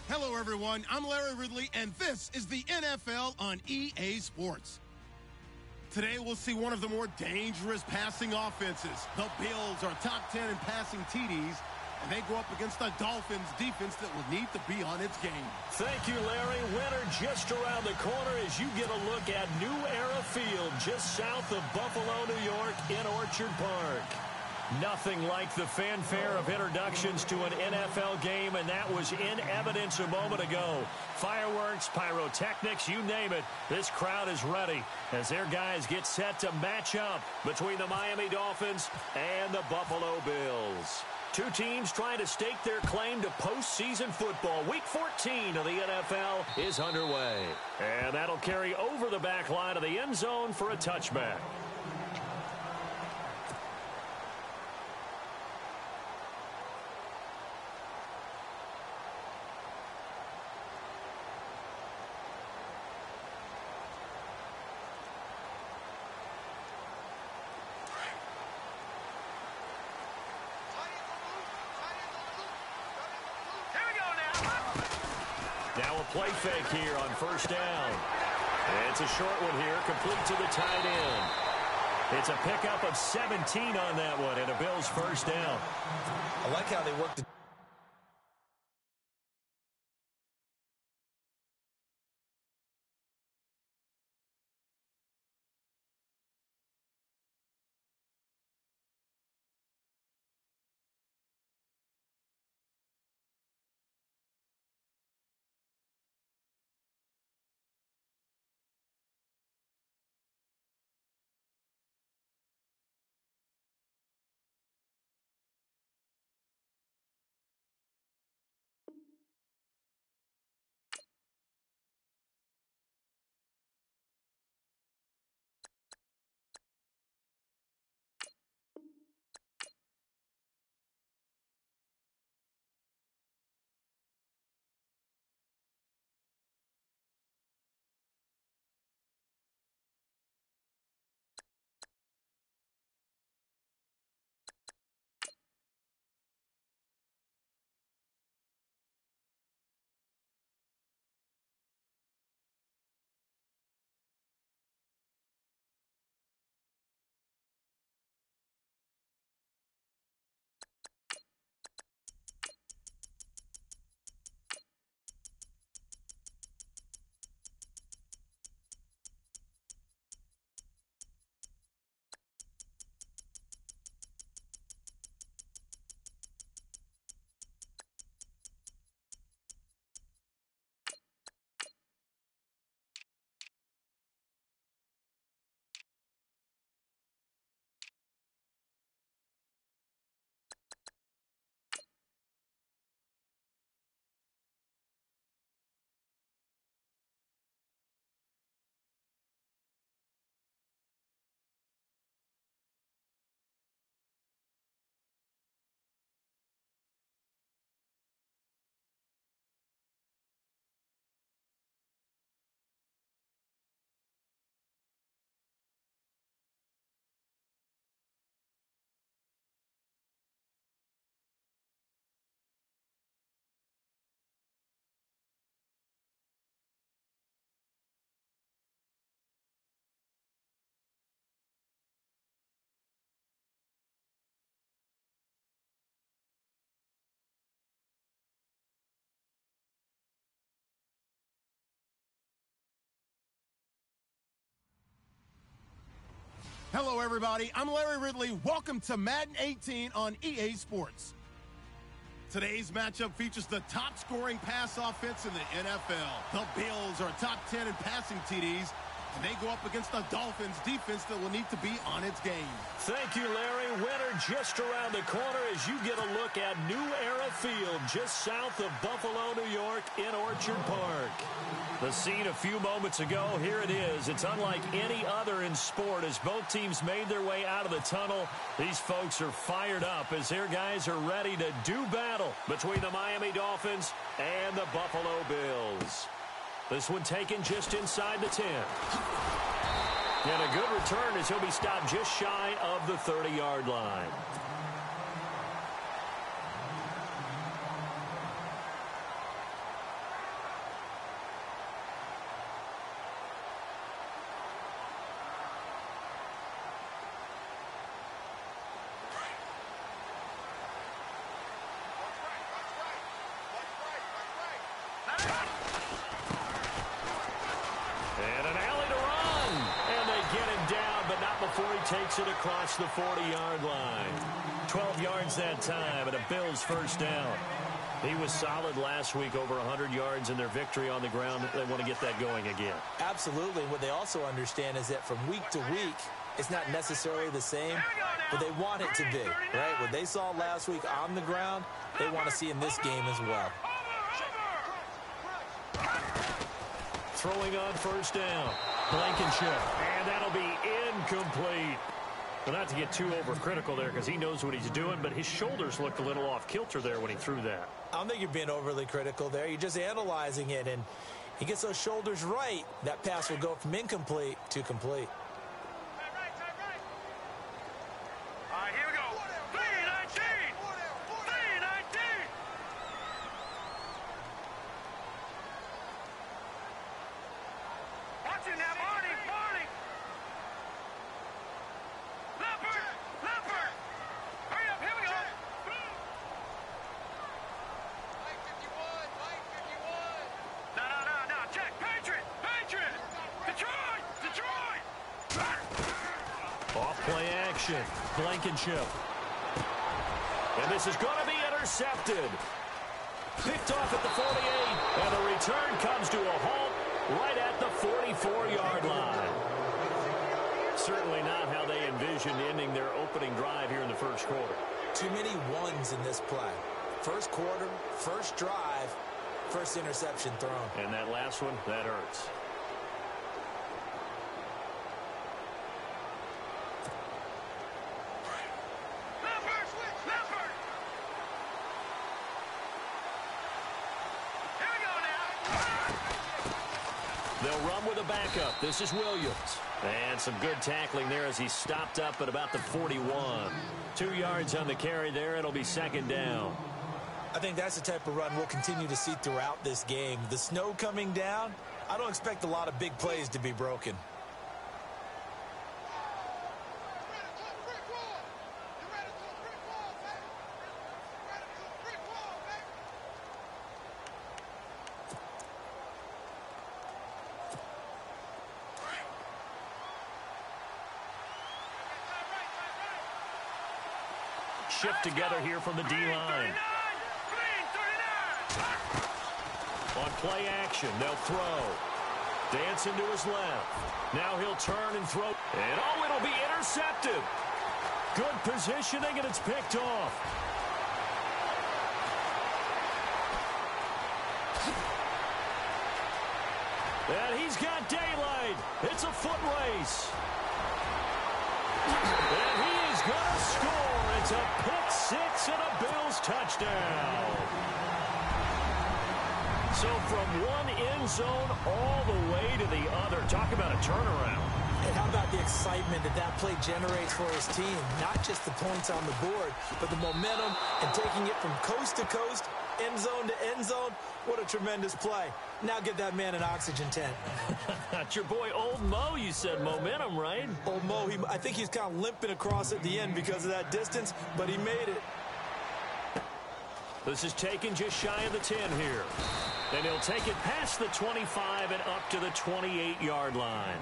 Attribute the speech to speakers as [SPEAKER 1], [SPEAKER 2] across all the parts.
[SPEAKER 1] Hello, everyone. I'm Larry Ridley, and this is the NFL on EA Sports. Today, we'll see one of the more dangerous passing offenses. The Bills are top 10 in passing TDs, and they go up against the Dolphins defense that will need to be on its game.
[SPEAKER 2] Thank you, Larry. Winter just around the corner as you get a look at New Era Field just south of Buffalo, New York in Orchard Park. Nothing like the fanfare of introductions to an NFL game, and that was in evidence a moment ago. Fireworks, pyrotechnics, you name it. This crowd is ready as their guys get set to match up between the Miami Dolphins and the Buffalo Bills. Two teams trying to stake their claim to postseason football. Week 14 of the NFL is underway. And that'll carry over the back line of the end zone for a touchback. Now a play fake here on first down. It's a short one here, complete to the tight end. It's a pickup of 17 on that one, and a Bills first down.
[SPEAKER 3] I like how they worked.
[SPEAKER 1] Hello, everybody. I'm Larry Ridley. Welcome to Madden 18 on EA Sports. Today's matchup features the top-scoring pass offense in the NFL. The Bills are top 10 in passing TDs, and they go up against the Dolphins defense that will need to be on its game.
[SPEAKER 2] Thank you, Larry. Winter just around the corner as you get a look at New Era Field just south of Buffalo, New York in Orchard Park. The scene a few moments ago, here it is. It's unlike any other in sport as both teams made their way out of the tunnel. These folks are fired up as their guys are ready to do battle between the Miami Dolphins and the Buffalo Bills. This one taken just inside the 10. And a good return as he'll be stopped just shy of the 30-yard line. And an alley to run. And they get him down, but not before he takes it across the 40-yard line. 12 yards that time, and a Bills first down. He was solid last week, over 100 yards in their victory on the ground. They want to get that going again.
[SPEAKER 3] Absolutely. What they also understand is that from week to week, it's not necessarily the same, but they want it to be, right? What they saw last week on the ground, they want to see in this game as well.
[SPEAKER 2] Throwing on first down. Blankenship. And that'll be incomplete. Well, not to get too overcritical there because he knows what he's doing, but his shoulders looked a little off kilter there when he threw that.
[SPEAKER 3] I don't think you're being overly critical there. You're just analyzing it, and he gets those shoulders right. That pass will go from incomplete to complete.
[SPEAKER 4] All right, here we go. 3-19. 3-19. Watch it now, Barney. Barney. Leopard. Leopard. Hurry up, here we go. Mike 51. Mike 51. No. Check. Patriot. Patriot. Detroit. Detroit.
[SPEAKER 2] Off play action. Blankenship. And this is going to be intercepted. Picked off at the 48. And the return comes to a halt right at the 44-yard line. Certainly not how they envisioned ending their opening drive here in the first quarter.
[SPEAKER 3] Too many ones in this play. First quarter, first drive, first interception thrown.
[SPEAKER 2] And that last one, that hurts. They'll run with a backup. This is Williams. And some good tackling there as he stopped up at about the 41. 2 yards on the carry there. It'll be second down.
[SPEAKER 3] I think that's the type of run we'll continue to see throughout this game. The snow coming down, I don't expect a lot of big plays to be broken.
[SPEAKER 2] Shift together here from the D-line. On play action, they'll throw. Dancing to his left. Now he'll turn and throw. And oh, it'll be intercepted. Good positioning, and it's picked off. And he's got daylight. It's a foot race. And he is going to score. It's a pick six and a Bills touchdown. So from one end zone all the way to the other. Talk about a turnaround.
[SPEAKER 3] And how about the excitement that play generates for his team? Not just the points on the board, but the momentum and taking it from coast to coast, end zone to end zone. What a tremendous play. Now get that man an oxygen tent.
[SPEAKER 2] That's your boy Old Mo, you said. Momentum, right?
[SPEAKER 3] Old Mo, I think he's kind of limping across at the end because of that distance, but he made it.
[SPEAKER 2] This is taken just shy of the 10 here. And he'll take it past the 25 and up to the 28-yard line.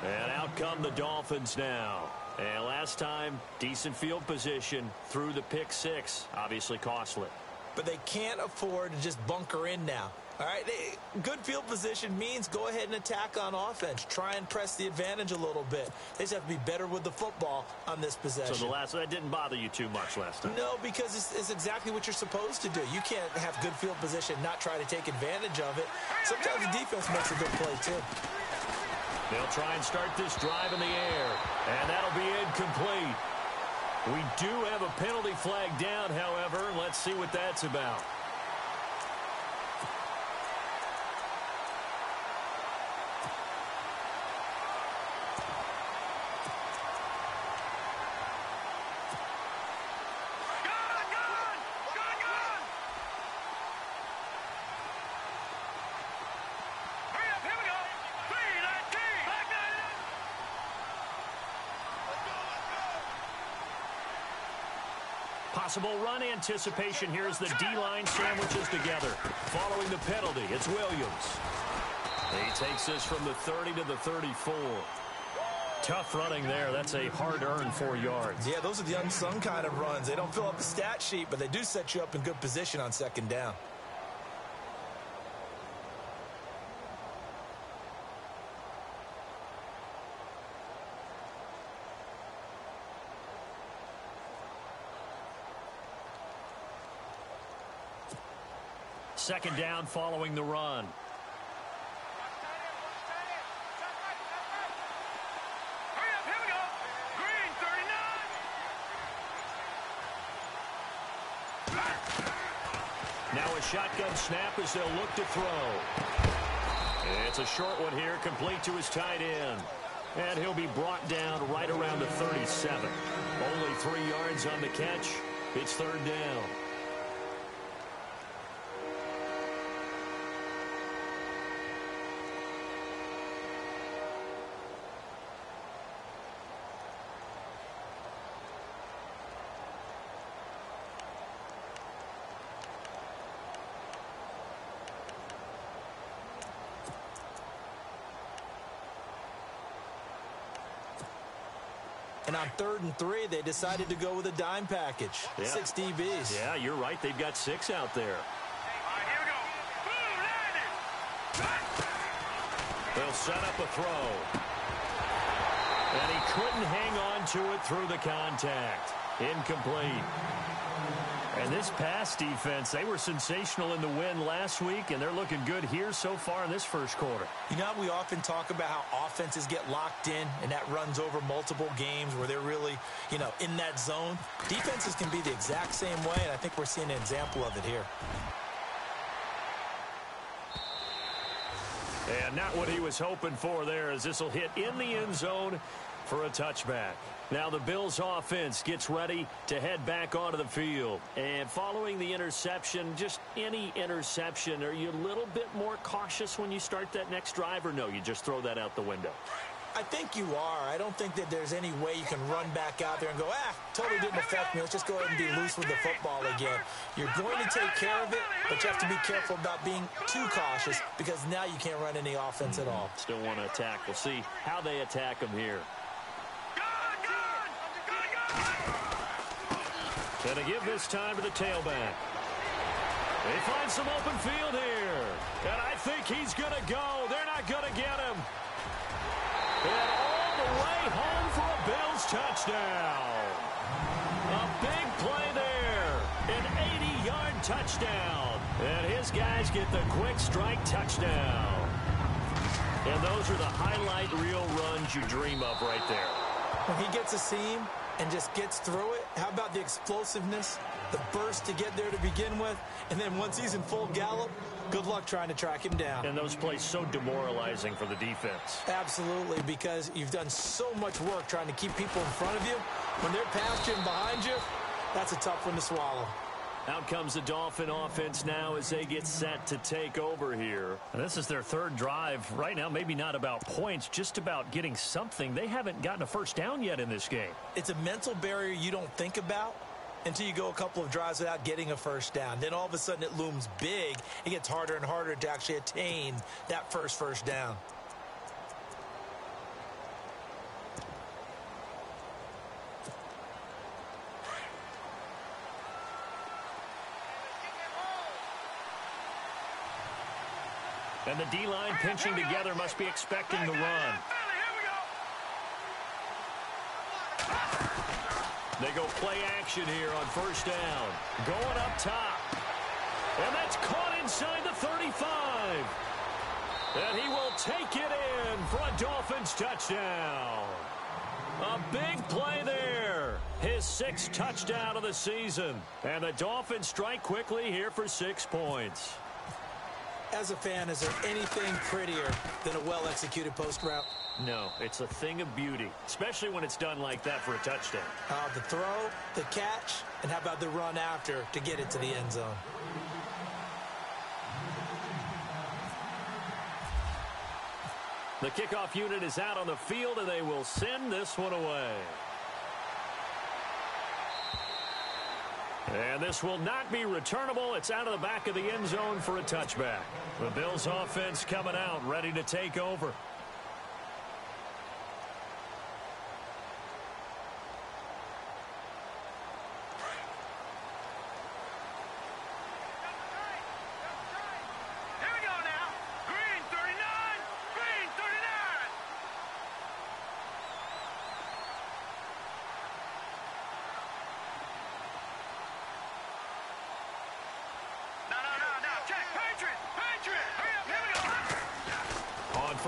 [SPEAKER 2] And out come the Dolphins now. And last time, decent field position through the pick six. Obviously costly.
[SPEAKER 3] But they can't afford to just bunker in now. All right, good field position means go ahead and attack on offense. Try and press the advantage a little bit. They just have to be better with the football on this possession.
[SPEAKER 2] So that didn't bother you too much last time?
[SPEAKER 3] No, because it's exactly what you're supposed to do. You can't have good field position, not try to take advantage of it. Sometimes the defense makes a good play, too.
[SPEAKER 2] They'll try and start this drive in the air, and that'll be incomplete. We do have a penalty flag down, however. Let's see what that's about. Possible run anticipation here as the D-line sandwiches together. Following the penalty, it's Williams. He takes this from the 30 to the 34. Tough running there. That's a hard-earned 4 yards.
[SPEAKER 3] Yeah, those are the unsung kind of runs. They don't fill up the stat sheet, but they do set you up in good position on second down.
[SPEAKER 2] Second down following the run. Now a shotgun snap as they'll look to throw. It's a short one here, complete to his tight end. And he'll be brought down right around the 37. Only 3 yards on the catch. It's third down.
[SPEAKER 3] And on 3rd and 3, they decided to go with a dime package.
[SPEAKER 2] Yeah.
[SPEAKER 3] 6 DBs.
[SPEAKER 2] Yeah, you're right. They've got 6 out there. They'll set up a throw. And he couldn't hang on to it through the contact. Incomplete. And this pass defense, they were sensational in the win last week, and they're looking good here so far in this first quarter.
[SPEAKER 3] You know, we often talk about how offenses get locked in, and that runs over multiple games where they're really, in that zone. Defenses can be the exact same way, and I think we're seeing an example of it here.
[SPEAKER 2] And not what he was hoping for there, as this will hit in the end zone for a touchback. Now the Bills offense gets ready to head back onto the field. And following the interception, just any interception, are you a little bit more cautious when you start that next drive, or no, you just throw that out the window?
[SPEAKER 3] I think you are. I don't think that there's any way you can run back out there and go, totally didn't affect me. Let's just go ahead and be loose with the football again. You're going to take care of it, but you have to be careful about being too cautious because now you can't run any offense at all.
[SPEAKER 2] Still want to attack. We'll see how they attack them here. Gonna give this time to the tailback. They find some open field here. And I think he's gonna go. They're not gonna get him. And all the way home for a Bills touchdown. A big play there. An 80-yard touchdown. And his guys get the quick strike touchdown. And those are the highlight reel runs you dream of right there.
[SPEAKER 3] When he gets a seam and just gets through it, how about the explosiveness, the burst to get there to begin with, and then once he's in full gallop, good luck trying to track him down.
[SPEAKER 2] And those plays so demoralizing for the defense.
[SPEAKER 3] Absolutely, because you've done so much work trying to keep people in front of you. When they're past you and behind you, that's a tough one to swallow.
[SPEAKER 2] Out comes the Dolphin offense now as they get set to take over here. And this is their third drive. Right now, maybe not about points, just about getting something. They haven't gotten a first down yet in this game.
[SPEAKER 3] It's a mental barrier you don't think about until you go a couple of drives without getting a first down. Then all of a sudden it looms big. It gets harder and harder to actually attain that first down.
[SPEAKER 2] And the D-line pinching together must be expecting the run. They go play action here on first down. Going up top. And that's caught inside the 35. And he will take it in for a Dolphins touchdown. A big play there. His 6th touchdown of the season. And the Dolphins strike quickly here for 6 points.
[SPEAKER 3] As a fan, is there anything prettier than a well-executed post route?
[SPEAKER 2] No, it's a thing of beauty, especially when it's done like that for a touchdown.
[SPEAKER 3] The throw, the catch, and how about the run after to get it to the end zone?
[SPEAKER 2] The kickoff unit is out on the field, and they will send this one away. And this will not be returnable. It's out of the back of the end zone for a touchback. The Bills offense coming out, ready to take over.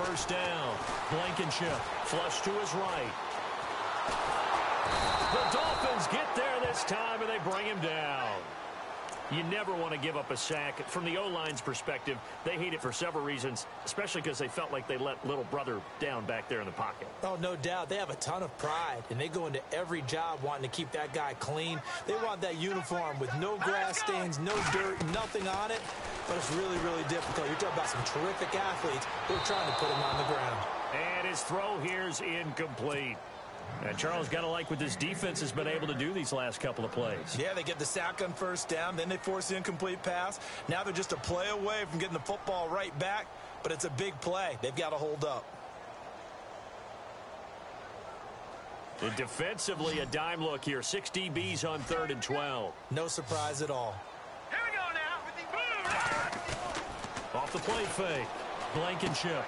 [SPEAKER 2] First down. Blankenship flush to his right. The Dolphins get there this time, and they bring him down. You never want to give up a sack. From the O-line's perspective, they hate it for several reasons, especially because they felt like they let little brother down back there in the pocket.
[SPEAKER 3] Oh, no doubt. They have a ton of pride, and they go into every job wanting to keep that guy clean. They want that uniform with no grass stains, no dirt, nothing on it. But it's really, really difficult. You're talking about some terrific athletes who are trying to put him on the ground.
[SPEAKER 2] And his throw here's incomplete. And Charles, got to like what this defense has been able to do these last couple of plays.
[SPEAKER 3] Yeah, they get the sack on first down, then they force the incomplete pass. Now they're just a play away from getting the football right back, but it's a big play. They've got to hold up.
[SPEAKER 2] And defensively, a dime look here. 6 DBs on 3rd and 12.
[SPEAKER 3] No surprise at all.
[SPEAKER 4] Here we go now.
[SPEAKER 2] Off the play fake. Blankenship.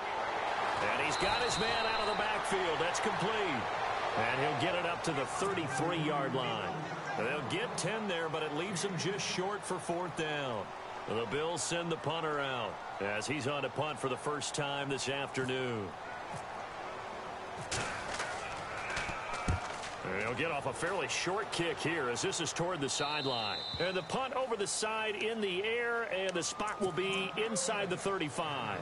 [SPEAKER 2] And he's got his man out of the backfield. That's complete. And he'll get it up to the 33-yard line. They'll get 10 there, but it leaves him just short for 4th down. The Bills send the punter out as he's on to punt for the first time this afternoon. He'll get off a fairly short kick here as this is toward the sideline. And the punt over the side in the air, and the spot will be inside the 35.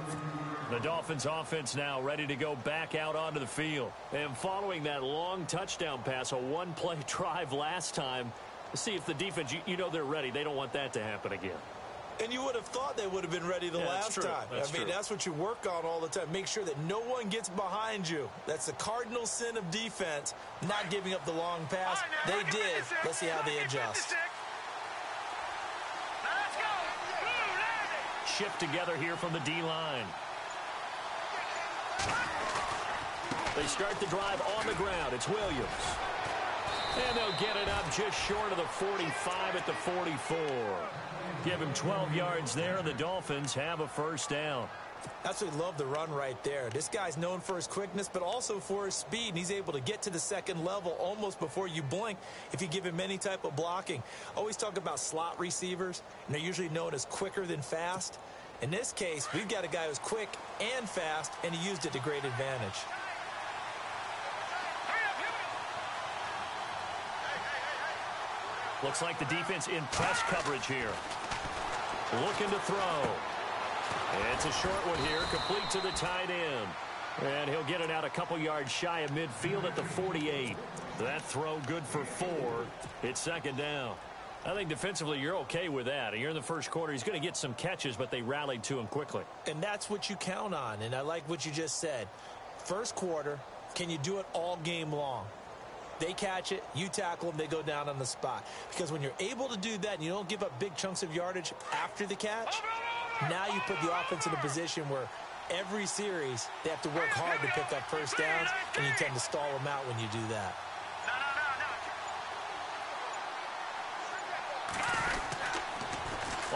[SPEAKER 2] The Dolphins offense now ready to go back out onto the field. And following that long touchdown pass, a one-play drive last time, see if the defense, you know they're ready. They don't want that to happen again.
[SPEAKER 3] And you would have thought they would have been ready the last time. I mean, that's what you work on all the time. Make sure that no one gets behind you. That's the cardinal sin of defense, not giving up the long pass. They did. Let's see how they adjust.
[SPEAKER 2] Shift together here from the D-line. They start the drive on the ground. It's Williams. And they'll get it up just short of the 45 at the 44. Give him 12 yards there. The Dolphins have a first down.
[SPEAKER 3] Absolutely love the run right there. This guy's known for his quickness, but also for his speed. And he's able to get to the second level almost before you blink if you give him any type of blocking. Always talk about slot receivers, and they're usually known as quicker than fast. In this case, we've got a guy who's quick and fast, and he used it to great advantage.
[SPEAKER 2] Looks like the defense in press coverage here. Looking to throw. It's a short one here, complete to the tight end. And he'll get it out a couple yards shy of midfield at the 48. That throw good for 4. It's 2nd down. I think defensively you're okay with that. You're in the first quarter. He's going to get some catches, but they rallied to him quickly.
[SPEAKER 3] And that's what you count on. And I like what you just said. First quarter, can you do it all game long? They catch it, you tackle them, they go down on the spot. Because when you're able to do that and you don't give up big chunks of yardage after the catch, now you put the offense in a position where every series they have to work hard to pick up first downs, and you tend to stall them out when you do that.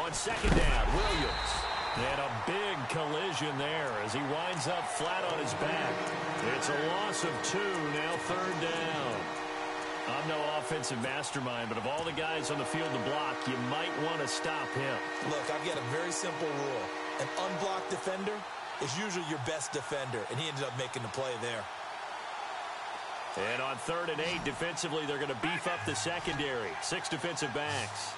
[SPEAKER 2] On 2nd down, Williams. And a big collision there as he winds up flat on his back. It's a loss of 2, now 3rd down. I'm no offensive mastermind, but of all the guys on the field to block, you might want to stop him.
[SPEAKER 3] Look, I've got a very simple rule. An unblocked defender is usually your best defender, and he ended up making the play there.
[SPEAKER 2] And on 3rd and 8, defensively, they're going to beef up the secondary. 6 defensive backs.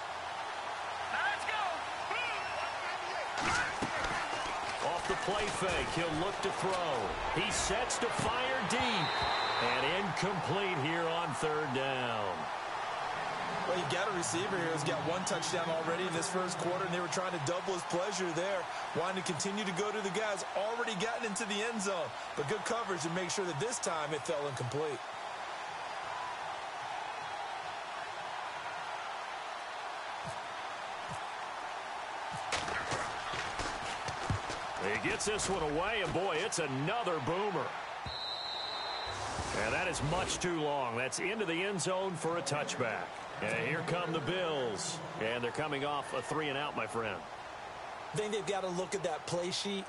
[SPEAKER 2] Off the play fake, he'll look to throw. He sets to fire deep. And incomplete here on 3rd down.
[SPEAKER 3] Well, you got a receiver here who's got 1 touchdown already in this first quarter, and they were trying to double his pleasure there, wanting to continue to go to the guys already gotten into the end zone. But good coverage to make sure that this time it fell incomplete.
[SPEAKER 2] He gets this one away, and boy, it's another boomer. And that is much too long. That's into the end zone for a touchback. And here come the Bills. And they're coming off a 3-and-out, my friend.
[SPEAKER 3] I think they've got to look at that play sheet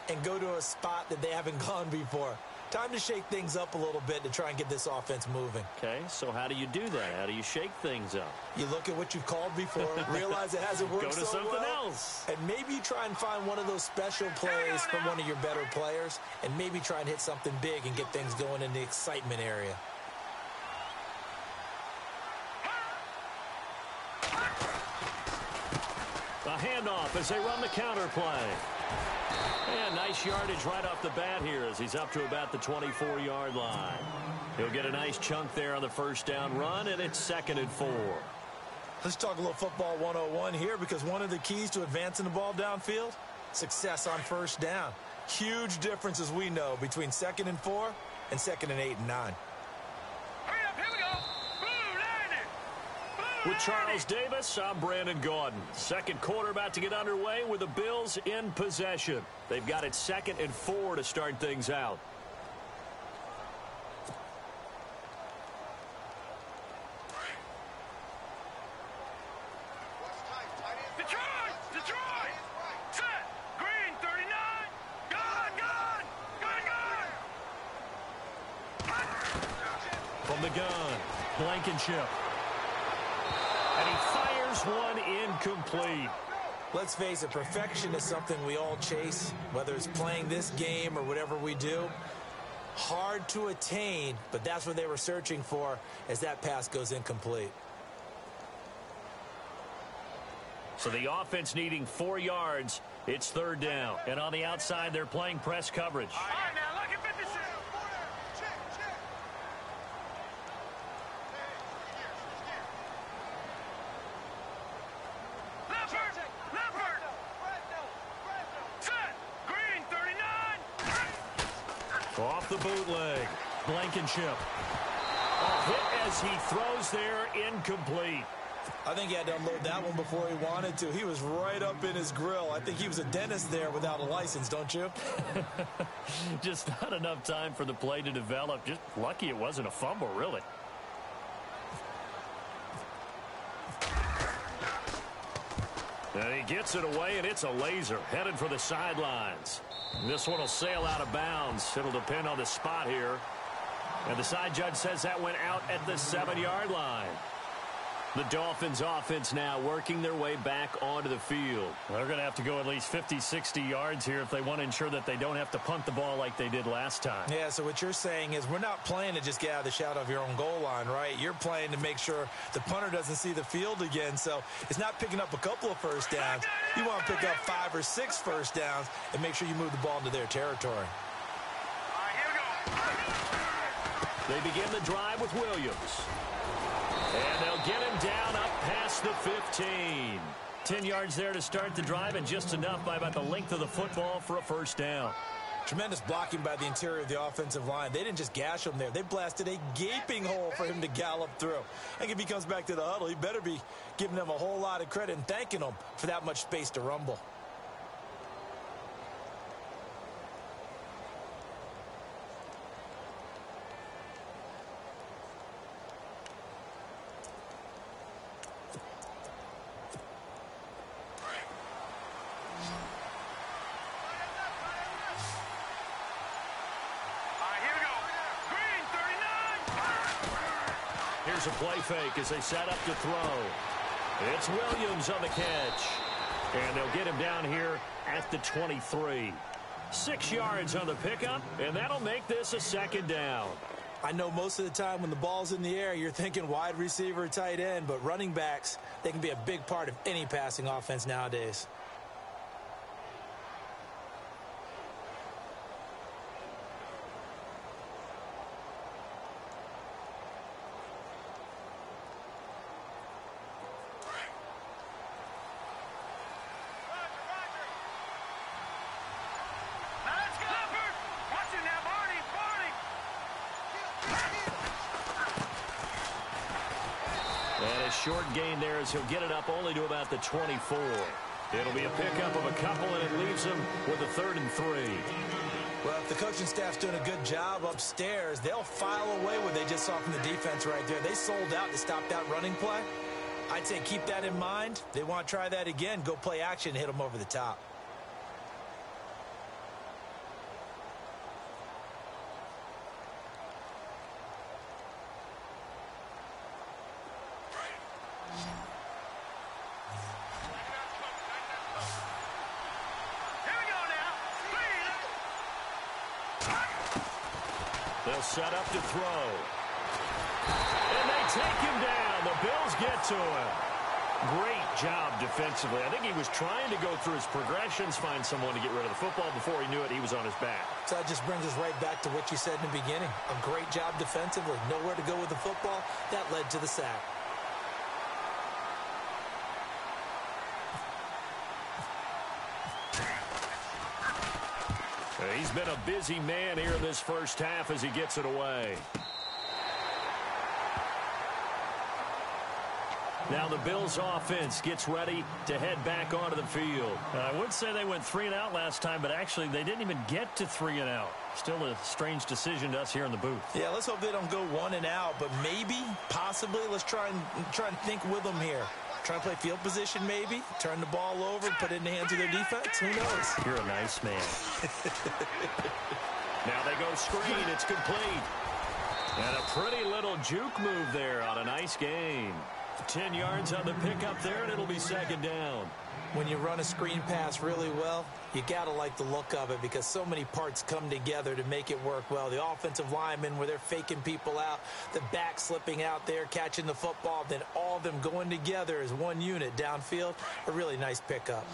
[SPEAKER 3] and go to a spot that they haven't gone before. Time to shake things up a little bit to try and get this offense moving.
[SPEAKER 2] Okay, so how do you do that? How do you shake things up?
[SPEAKER 3] You look at what you've called before, realize it hasn't worked so well.
[SPEAKER 2] Go to something else.
[SPEAKER 3] And maybe you try and find one of those special plays from one of your better players, and maybe try and hit something big and get things going in the excitement area.
[SPEAKER 2] A handoff as they run the counter play. And nice yardage right off the bat here as he's up to about the 24-yard line. He'll get a nice chunk there on the first down run, and it's 2nd and 4.
[SPEAKER 3] Let's talk a little football 101 here, because one of the keys to advancing the ball downfield, success on first down. Huge difference, as we know, between 2nd and 4 and 2nd and 8 and 9.
[SPEAKER 2] With Charles Davis, I'm Brandon Gaudin. Second quarter about to get underway with the Bills in possession. They've got it 2nd and 4 to start things out.
[SPEAKER 4] Detroit! Set! Green, 39! Gun!
[SPEAKER 2] From the gun, Blankenship. And he fires one incomplete.
[SPEAKER 3] Let's face it, perfection is something we all chase, whether it's playing this game or whatever we do. Hard to attain, but that's what they were searching for as that pass goes incomplete.
[SPEAKER 2] So the offense needing 4 yards. It's 3rd down. And on the outside, they're playing press coverage.
[SPEAKER 4] All right, now look at 56. Leopard! Set! Green, 39!
[SPEAKER 2] Off the bootleg, Blankenship. A hit as he throws there, incomplete.
[SPEAKER 3] I think he had to unload that one before he wanted to. He was right up in his grill. I think he was a dentist there without a license, don't you?
[SPEAKER 2] Just not enough time for the play to develop. Just lucky it wasn't a fumble, really. And he gets it away, and it's a laser headed for the sidelines. This one will sail out of bounds. It'll depend on the spot here. And the side judge says that went out at the 7-yard line. The Dolphins offense now working their way back onto the field. They're going to have to go at least 50, 60 yards here if they want to ensure that they don't have to punt the ball like they did last time.
[SPEAKER 3] Yeah, so what you're saying is we're not playing to just get out of the shadow of your own goal line, right? You're playing to make sure the punter doesn't see the field again. So it's not picking up a couple of first downs. You want to pick up 5 or 6 first downs and make sure you move the ball into their territory.
[SPEAKER 4] All right, here we go.
[SPEAKER 2] They begin the drive with Williams. And they'll get him down up past the 15. 10 yards there to start the drive, and just enough by about the length of the football for a first down.
[SPEAKER 3] Tremendous blocking by the interior of the offensive line. They didn't just gash him there. They blasted a gaping hole for him to gallop through. I think if he comes back to the huddle, he better be giving them a whole lot of credit and thanking them for that much space to rumble.
[SPEAKER 2] Here's a play fake as they set up to throw. It's Williams on the catch. And they'll get him down here at the 23. 6 yards on the pickup, and that'll make this a second down.
[SPEAKER 3] I know most of the time when the ball's in the air, you're thinking wide receiver, tight end, but running backs, they can be a big part of any passing offense nowadays.
[SPEAKER 2] And a short gain there as he'll get it up only to about the 24. It'll be a pickup of a couple, and it leaves them with a 3rd and 3.
[SPEAKER 3] Well, if the coaching staff's doing a good job upstairs, they'll file away what they just saw from the defense right there. They sold out to stop that running play. I'd say keep that in mind. They want to try that again. Go play action, hit them over the top.
[SPEAKER 2] They'll set up to throw. And they take him down. The Bills get to him. Great job defensively. I think he was trying to go through his progressions, find someone to get rid of the football. Before he knew it, he was on his back.
[SPEAKER 3] So that just brings us right back to what you said in the beginning. A great job defensively. Nowhere to go with the football. That led to the sack.
[SPEAKER 2] He's been a busy man here in this first half as he gets it away. Now the Bills offense gets ready to head back onto the field.
[SPEAKER 5] I would say they went 3 and out last time, but actually they didn't even get to 3 and out. Still a strange decision to us here in the booth.
[SPEAKER 3] Yeah, let's hope they don't go 1 and out, but maybe, possibly, let's try and think with them here. Try to play field position maybe, turn the ball over, put it in the hands of their defense. Who knows?
[SPEAKER 5] You're a nice man.
[SPEAKER 2] Now they go screen. It's complete. And a pretty little juke move there on a nice gain. 10 yards on the pickup there, and it'll be 2nd down.
[SPEAKER 3] When you run a screen pass really well, you got to like the look of it because so many parts come together to make it work well. The offensive linemen, where they're faking people out, the back slipping out there, catching the football, then all of them going together as one unit downfield. A really nice pickup.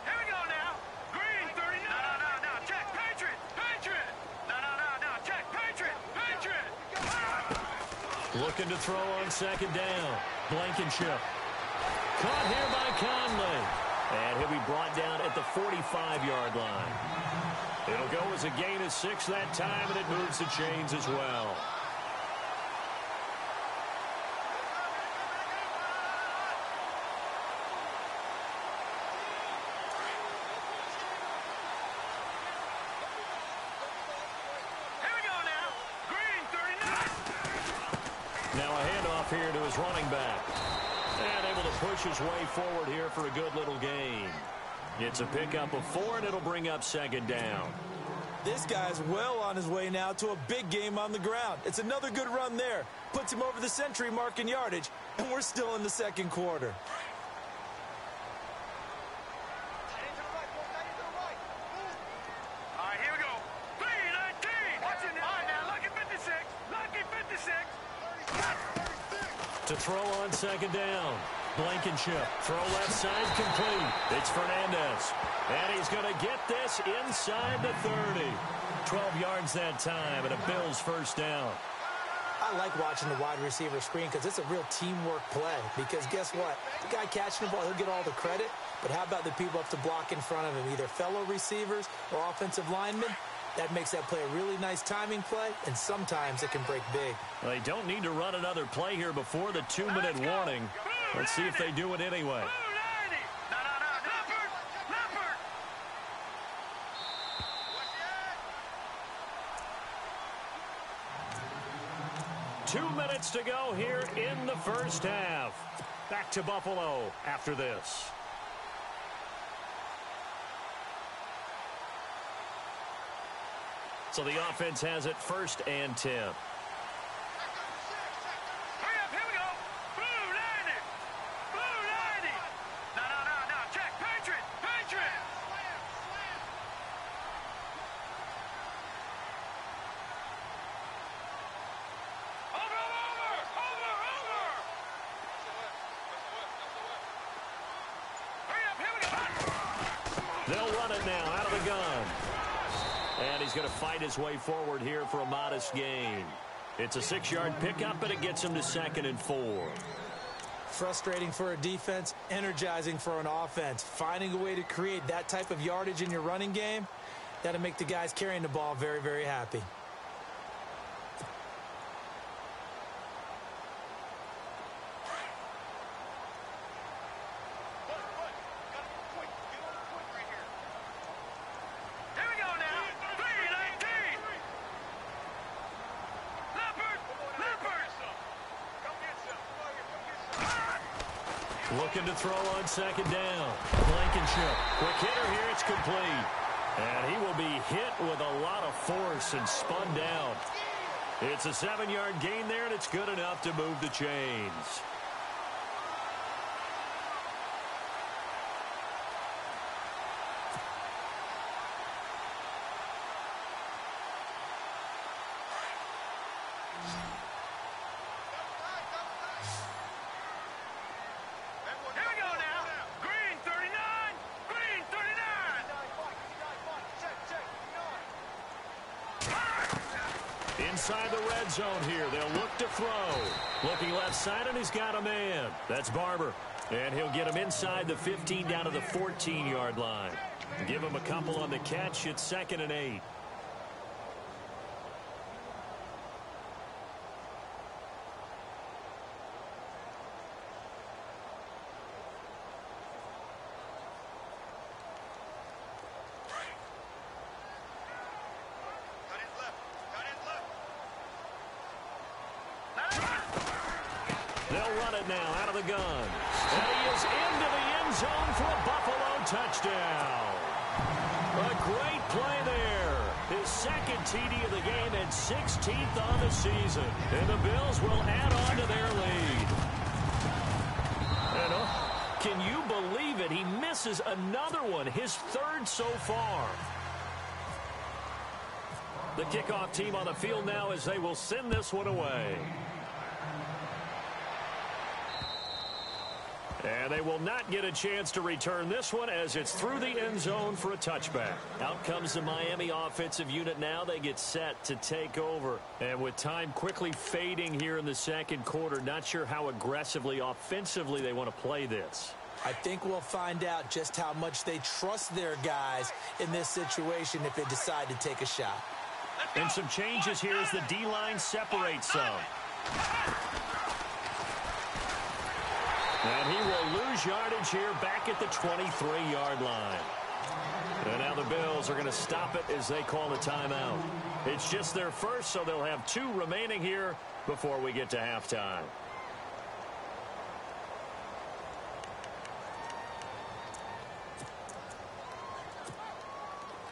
[SPEAKER 4] Here we go now. Green 30. No. Check. Patriot. No. Check. Patriot.
[SPEAKER 2] Looking to throw on 2nd down. Blankenship. Caught here by Conley. And he'll be brought down at the 45-yard line. It'll go as a gain of 6 that time, and it moves the chains as well. Now a handoff here to his running back. And able to push his way forward here for a good little gain. It's a pickup of 4, and it'll bring up 2nd down.
[SPEAKER 3] This guy's well on his way now to a big game on the ground. It's another good run there. Puts him over the century mark in yardage, and we're still in the 2nd quarter.
[SPEAKER 4] All right, here we go. 3-19. Watch it now. All right, now, lucky 56. Lucky 56.
[SPEAKER 2] To throw on 2nd down. Blankenship. Throw left side complete. It's Fernandez. And he's going to get this inside the 30. 12 yards that time, and a Bills 1st down.
[SPEAKER 3] I like watching the wide receiver screen because it's a real teamwork play. Because guess what? The guy catching the ball, he'll get all the credit. But how about the people up to block in front of him, either fellow receivers or offensive linemen? That makes that play a really nice timing play, and sometimes it can break big.
[SPEAKER 2] Well, they don't need to run another play here before the 2-minute warning. Let's see if they do it anyway.
[SPEAKER 4] Leopard.
[SPEAKER 2] 2 minutes to go here in the first half. Back to Buffalo after this. So the offense has it 1st and 10.
[SPEAKER 4] Hurry up, here we go. Blue 90. No. Check. Patriot. Over. Hurry up, here we go.
[SPEAKER 2] They'll run it now out of the gun. And he's going to fight his way forward here for a modest gain. It's a 6-yard pickup, but it gets him to 2nd and 4.
[SPEAKER 3] Frustrating for a defense, energizing for an offense. Finding a way to create that type of yardage in your running game, that'll make the guys carrying the ball very, very happy.
[SPEAKER 2] looking to throw on second down. Blankenship, quick hitter here, it's complete. And he will be hit with a lot of force and spun down. It's a 7-yard gain there, and it's good enough to move the chains. Inside the red zone here. They'll look to throw. Looking left side, and he's got a man. That's Barber. And he'll get him inside the 15 down to the 14-yard line. Give him a couple on the catch. It's 2nd and 8. They'll run it now out of the gun. And he is into the end zone for a Buffalo touchdown. A great play there. His 2nd TD of the game and 16th on the season. And the Bills will add on to their lead. And can you believe it? He misses another one, his 3rd so far. The kickoff team on the field now as they will send this one away. And they will not get a chance to return this one as it's through the end zone for a touchback. Out comes the Miami offensive unit now. They get set to take over. And with time quickly fading here in the 2nd quarter, not sure how aggressively, offensively they want to play this.
[SPEAKER 3] I think we'll find out just how much they trust their guys in this situation if they decide to take a shot.
[SPEAKER 2] And some changes here as the D-line separates some. And he will lose yardage here back at the 23-yard line. And now the Bills are going to stop it as they call a timeout. It's just their first, so they'll have 2 remaining here before we get to halftime.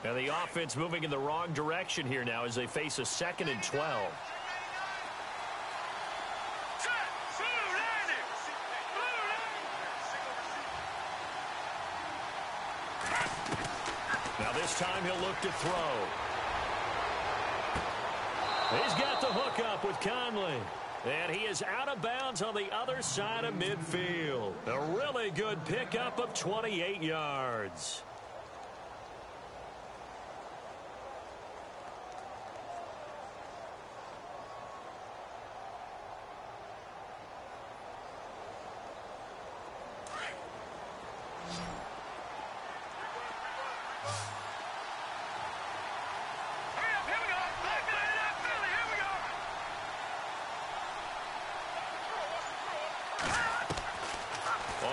[SPEAKER 2] And the offense moving in the wrong direction here now as they face a 2nd and 12. Now this time he'll look to throw. He's got the hook up with Conley. And he is out of bounds on the other side of midfield. A really good pickup of 28 yards.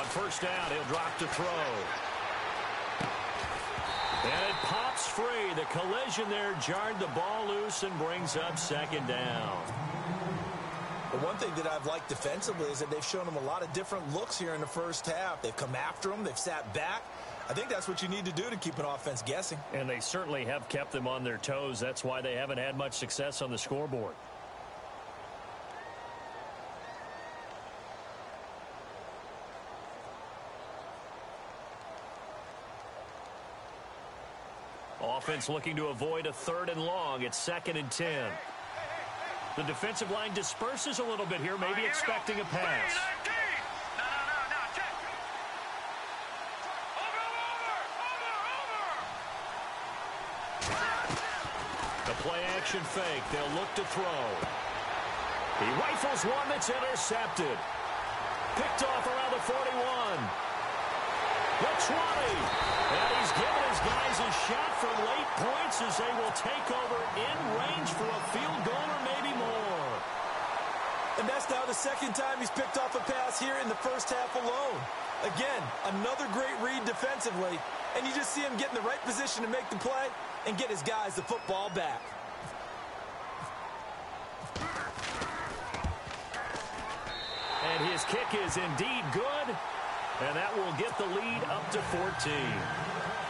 [SPEAKER 2] First down, he'll drop to throw. And it pops free. The collision there jarred the ball loose and brings up 2nd down.
[SPEAKER 3] The one thing that I've liked defensively is that they've shown them a lot of different looks here in the first half. They've come after them. They've sat back. I think that's what you need to do to keep an offense guessing.
[SPEAKER 2] And they certainly have kept them on their toes. That's why they haven't had much success on the scoreboard. Offense looking to avoid a 3rd and long. It's 2nd and 10. The defensive line disperses a little bit here, maybe expecting a pass. The play action fake. They'll look to throw. He rifles one that's intercepted. Picked off around the 41. The 20. And he's given his guys a shot for late points as they will take over in range for a field goal or maybe more.
[SPEAKER 3] And that's now the 2nd time he's picked off a pass here in the first half alone. Again, another great read defensively. And you just see him get in the right position to make the play and get his guys the football back.
[SPEAKER 2] And his kick is indeed good. And that will get the lead up to 14.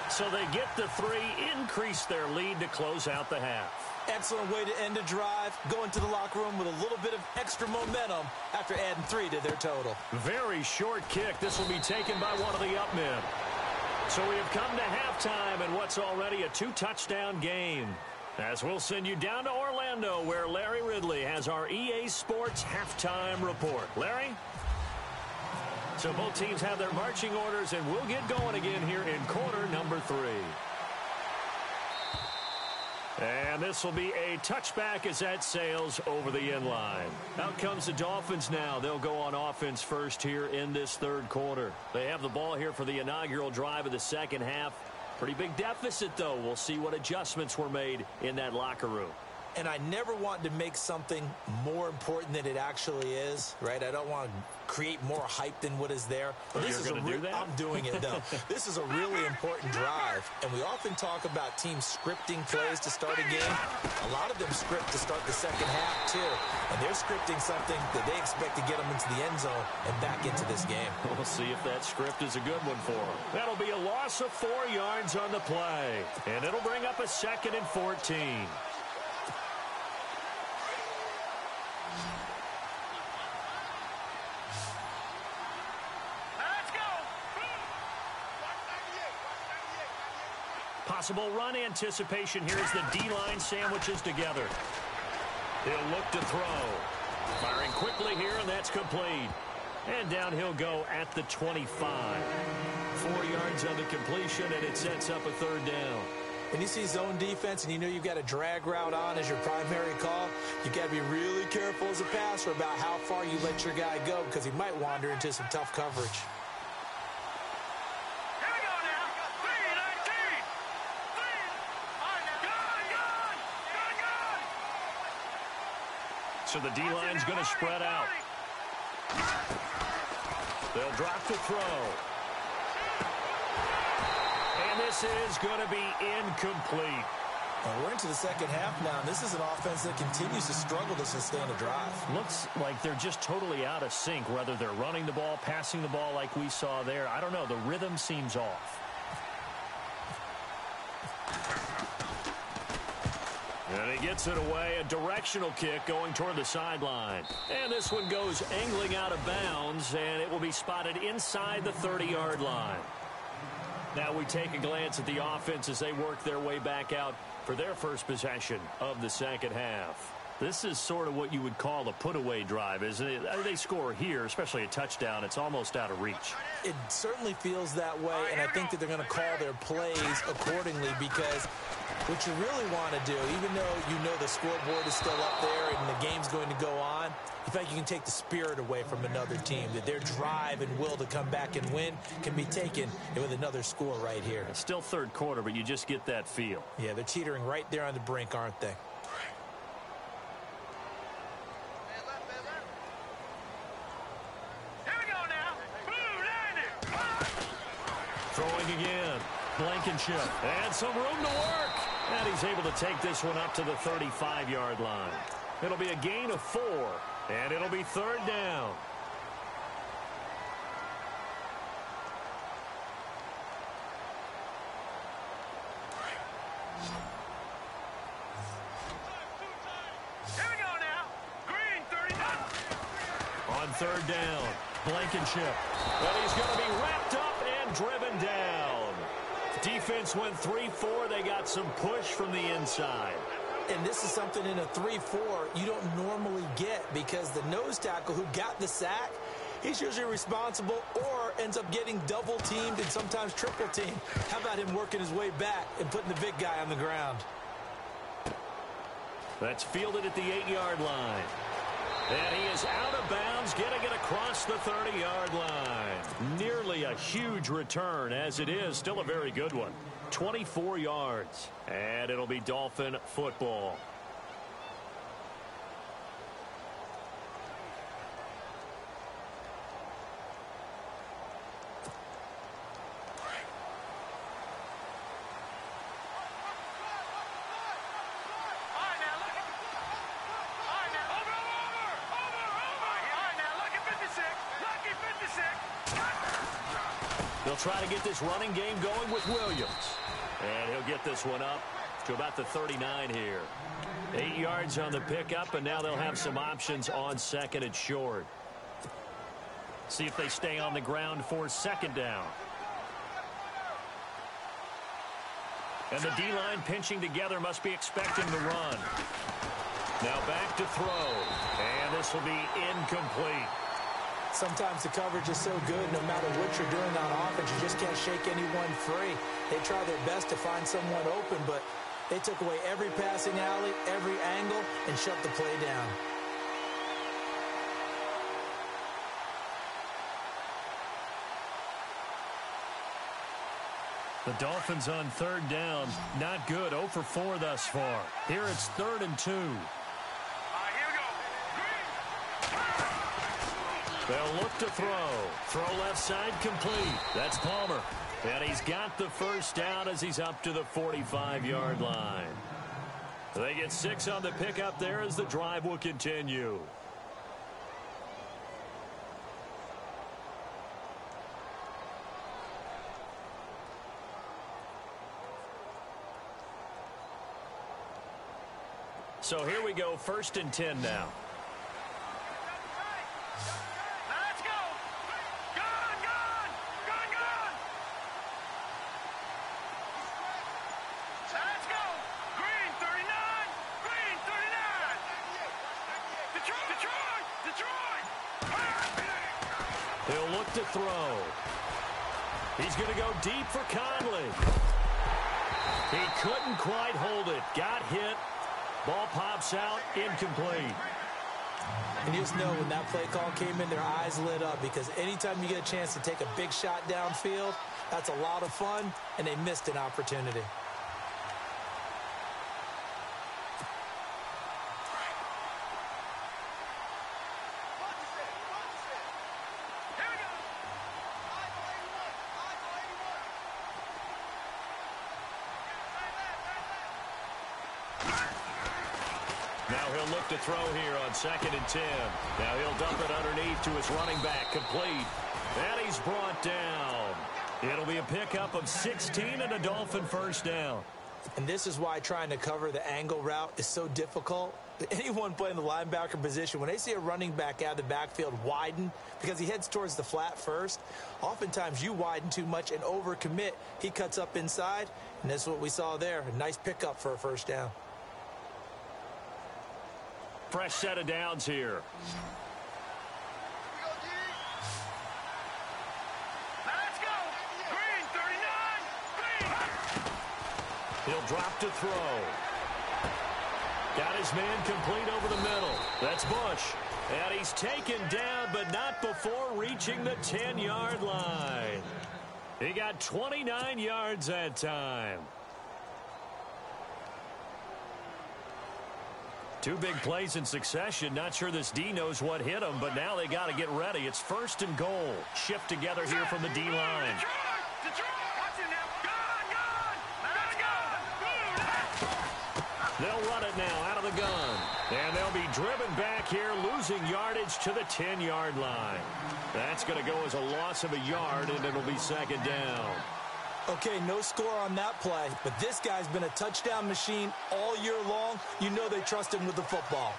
[SPEAKER 2] So they get the 3, increase their lead to close out the half.
[SPEAKER 3] Excellent way to end a drive. Go into the locker room with a little bit of extra momentum after adding 3 to their total.
[SPEAKER 2] Very short kick. This will be taken by one of the up men. So we have come to halftime in what's already a 2-touchdown game. As we'll send you down to Orlando, where Larry Ridley has our EA Sports halftime report. Larry? So both teams have their marching orders, and we'll get going again here in quarter number 3. And this will be a touchback as that sails over the end line. Out comes the Dolphins now. They'll go on offense first here in this third quarter. They have the ball here for the inaugural drive of the second half. Pretty big deficit, though. We'll see what adjustments were made in that locker room.
[SPEAKER 3] And I never want to make something more important than it actually is, right? I don't want to create more hype than what is there.
[SPEAKER 2] But this is going to do that?
[SPEAKER 3] I'm doing it, though. This is a really important drive. And we often talk about teams scripting plays to start a game. A lot of them script to start the second half, too. And they're scripting something that they expect to get them into the end zone and back into this game.
[SPEAKER 2] We'll see if that script is a good one for them. That'll be a loss of 4 yards on the play. And it'll bring up a 2nd and 14. Possible run anticipation here as the D-line sandwiches together. He'll look to throw. Firing quickly here, and that's complete. And down he'll go at the 25. 4 yards on the completion, and it sets up a 3rd down.
[SPEAKER 3] When you see zone defense and you know you've got a drag route on as your primary call, you've got to be really careful as a passer about how far you let your guy go because he might wander into some tough coverage.
[SPEAKER 2] So the D-line's going to spread out. They'll drop the throw. And this is going to be incomplete.
[SPEAKER 3] Well, we're into the second half now, and this is an offense that continues to struggle to sustain a drive.
[SPEAKER 2] Looks like they're just totally out of sync, whether they're running the ball, passing the ball like we saw there. I don't know. The rhythm seems off. And he gets it away, a directional kick going toward the sideline. And this one goes angling out of bounds, and it will be spotted inside the 30-yard line. Now we take a glance at the offense as they work their way back out for their first possession of the second half. This is sort of what you would call a put-away drive, isn't it? They score here, especially a touchdown. It's almost out of reach.
[SPEAKER 3] It certainly feels that way, and I think that they're going to call their plays accordingly because what you really want to do, even though you know the scoreboard is still up there and the game's going to go on, in fact, you can take the spirit away from another team, that their drive and will to come back and win can be taken with another score right here.
[SPEAKER 2] It's still third quarter, but you just get that feel.
[SPEAKER 3] Yeah, they're teetering right there on the brink, aren't they?
[SPEAKER 2] Throwing again. Blankenship. And some room to work. And he's able to take this one up to the 35-yard line. It'll be a gain of 4. And it'll be 3rd down.
[SPEAKER 4] Here we go now. Green, 39.
[SPEAKER 2] On 3rd down. Blankenship. But he's going to be wrapped up and driven down. Defense went 3-4. They got some push from the inside.
[SPEAKER 3] And this is something in a 3-4 you don't normally get because the nose tackle who got the sack, he's usually responsible or ends up getting double teamed and sometimes triple teamed. How about him working his way back and putting the big guy on the ground?
[SPEAKER 2] That's fielded at the 8-yard line. And he is out of bounds, getting it across the 30-yard line. Nearly a huge return, as it is still a very good one. 24 yards, and it'll be Dolphin football. They'll try to get this running game going with Williams. And he'll get this one up to about the 39 here. 8 yards on the pickup, and now they'll have some options on second and short. See if they stay on the ground for second down. And the D-line pinching together, must be expecting the run. Now back to throw. And this will be incomplete.
[SPEAKER 3] Sometimes the coverage is so good, no matter what you're doing on offense, you just can't shake anyone free. They try their best to find someone open, but they took away every passing alley, every angle, and shut the play down.
[SPEAKER 5] The Dolphins on third down, not good. 0 for 4 thus far. Here it's 3rd and 2.
[SPEAKER 4] Here we go.
[SPEAKER 2] They'll look to throw. Throw left side complete. That's Palmer. And he's got the first down as he's up to the 45-yard line. They get 6 on the pickup there as the drive will continue. So here we go, 1st and 10 now.
[SPEAKER 4] Let's go. Gun, gun, gun, gun. Let's go. Green 39. Green 39. Detroit, Detroit, Detroit.
[SPEAKER 2] He'll look to throw. He's going to go deep for Conley. He couldn't quite hold it. Got hit. Ball pops out, incomplete.
[SPEAKER 3] And you just know when that play call came in, their eyes lit up, because anytime you get a chance to take a big shot downfield, that's a lot of fun, and they missed an opportunity.
[SPEAKER 2] Now he'll look to throw here on 2nd and 10. Now he'll dump it underneath to his running back, complete. And he's brought down. It'll be a pickup of 16 and a Dolphin first down.
[SPEAKER 3] And this is why trying to cover the angle route is so difficult. Anyone playing the linebacker position, when they see a running back out of the backfield widen, because he heads towards the flat first, oftentimes you widen too much and overcommit. He cuts up inside, and that's what we saw there. A nice pickup for a first down.
[SPEAKER 2] Fresh set of downs here.
[SPEAKER 4] Let's go. Green 39. Green.
[SPEAKER 2] He'll drop to throw. Got his man complete over the middle. That's Bush. And he's taken down, but not before reaching the 10-yard line. He got 29 yards that time. 2 big plays in succession. Not sure this D knows what hit him, but now they got to get ready. It's 1st and goal. Shift together here from the D-line. They'll run it now out of the gun. And they'll be driven back here, losing yardage to the 10-yard line. That's going to go as a loss of a yard, and it'll be 2nd down.
[SPEAKER 3] Okay, no score on that play, but this guy's been a touchdown machine all year long. You know they trust him with the football.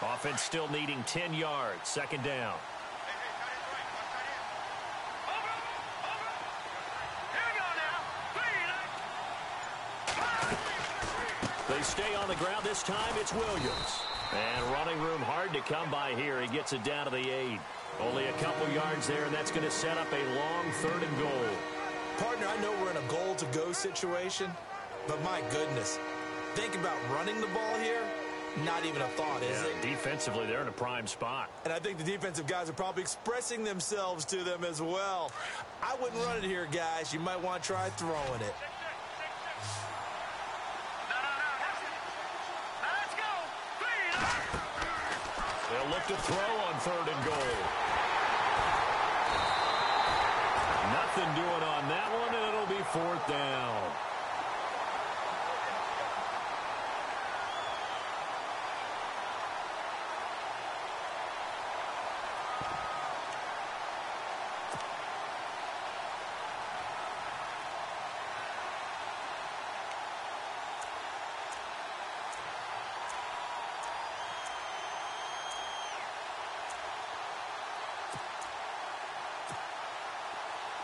[SPEAKER 2] Offense still needing 10 yards. 2nd down. They stay on the ground. This time it's Williams. And running room hard to come by here. He gets it down to the 8. Only a couple yards there, and that's going to set up a long 3rd and goal.
[SPEAKER 3] Partner, I know we're in a goal-to-go situation, but my goodness, think about running the ball here. Not even a thought, is it?
[SPEAKER 2] Defensively, they're in a prime spot.
[SPEAKER 3] And I think the defensive guys are probably expressing themselves to them as well. I wouldn't run it here, guys. You might want to try throwing it.
[SPEAKER 2] They'll look to throw on 3rd and goal. Nothing doing on that one, and it'll be 4th down.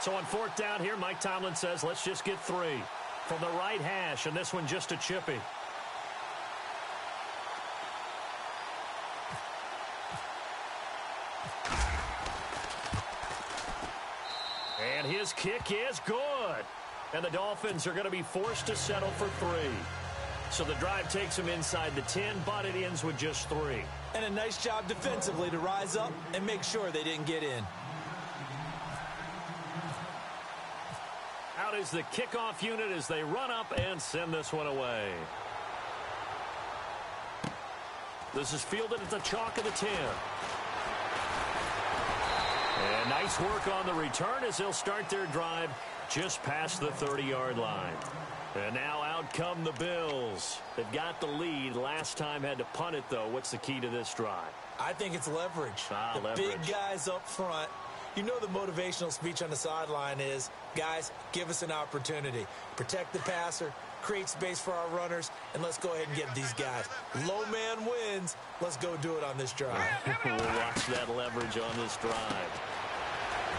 [SPEAKER 5] So on 4th down here, Mike Tomlin says, let's just get 3 from the right hash, and this one just a chippy. And his kick is good. And the Dolphins are going to be forced to settle for 3. So the drive takes them inside the 10, but it ends with just 3.
[SPEAKER 3] And a nice job defensively to rise up and make sure they didn't get in.
[SPEAKER 5] Out is the kickoff unit as they run up and send this one away. This is fielded at the chalk of the 10. And nice work on the return as they'll start their drive just past the 30-yard line. And now out come the Bills. They've got the lead. Last time had to punt it, though. What's the key to this drive?
[SPEAKER 3] I think it's leverage.
[SPEAKER 5] Leverage.
[SPEAKER 3] Big guys up front. You know the motivational speech on the sideline is, guys, give us an opportunity. Protect the passer, create space for our runners, and let's go ahead and get these guys. Low man wins. Let's go do it on this drive.
[SPEAKER 5] We'll watch that leverage on this drive.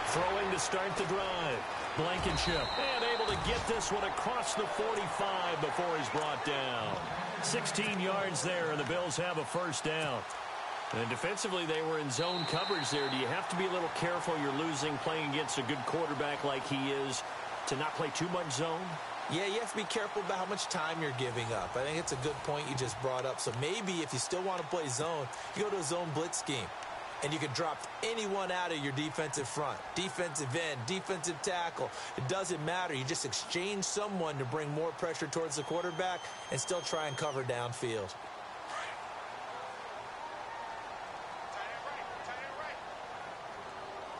[SPEAKER 5] Throwing to start the drive. Blankenship. And able to get this one across the 45 before he's brought down. 16 yards there, and the Bills have a 1st down. And defensively, they were in zone coverage there. Do you have to be a little careful? You're losing, playing against a good quarterback like he is, to not play too much zone?
[SPEAKER 3] Yeah, you have to be careful about how much time you're giving up. I think it's a good point you just brought up. So maybe if you still want to play zone, you go to a zone blitz scheme. And you can drop anyone out of your defensive front. Defensive end, defensive tackle. It doesn't matter. You just exchange someone to bring more pressure towards the quarterback and still try and cover downfield.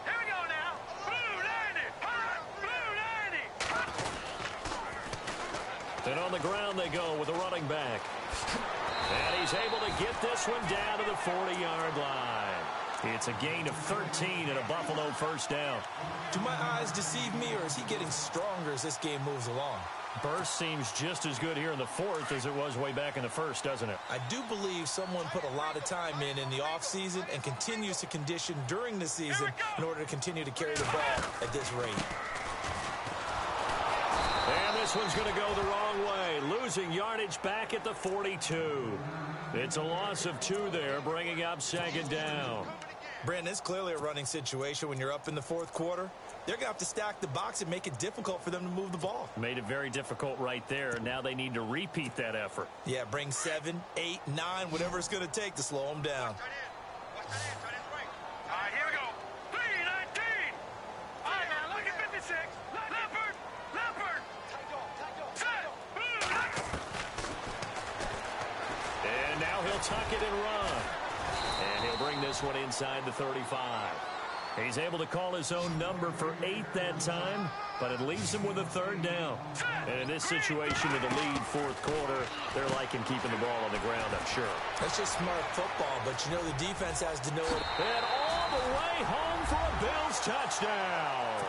[SPEAKER 4] Here we go now. Blue 90. Hot. Blue 90.
[SPEAKER 5] And on the ground they go with the running back. And he's able to get this one down to the 40-yard line. It's a gain of 13 and a Buffalo 1st down.
[SPEAKER 3] Do my eyes deceive me, or is he getting stronger as this game moves along?
[SPEAKER 5] Burst seems just as good here in the 4th as it was way back in the 1st, doesn't it?
[SPEAKER 3] I do believe someone put a lot of time in the offseason and continues to condition during the season in order to continue to carry the ball at this rate.
[SPEAKER 5] And this one's going to go the wrong way, losing yardage back at the 42. It's a loss of 2 there, bringing up 2nd down.
[SPEAKER 3] Brandon, it's clearly a running situation when you're up in the 4th quarter. They're going to have to stack the box and make it difficult for them to move the ball.
[SPEAKER 5] Made it very difficult right there. Now they need to repeat that effort.
[SPEAKER 3] Yeah, bring 7, 8, 9, whatever it's going to take to slow them down.
[SPEAKER 4] All right, here we go. 319. All right, now look at 56. Leopard. Set.
[SPEAKER 5] And now he'll tuck it and run. And he'll bring this one inside the 35. He's able to call his own number for 8 that time, but it leaves him with a 3rd down. And in this situation with the lead 4th quarter, they're liking keeping the ball on the ground, I'm sure.
[SPEAKER 3] That's just smart football, but you know the defense has to know it.
[SPEAKER 5] And all the way home for a Bills touchdown.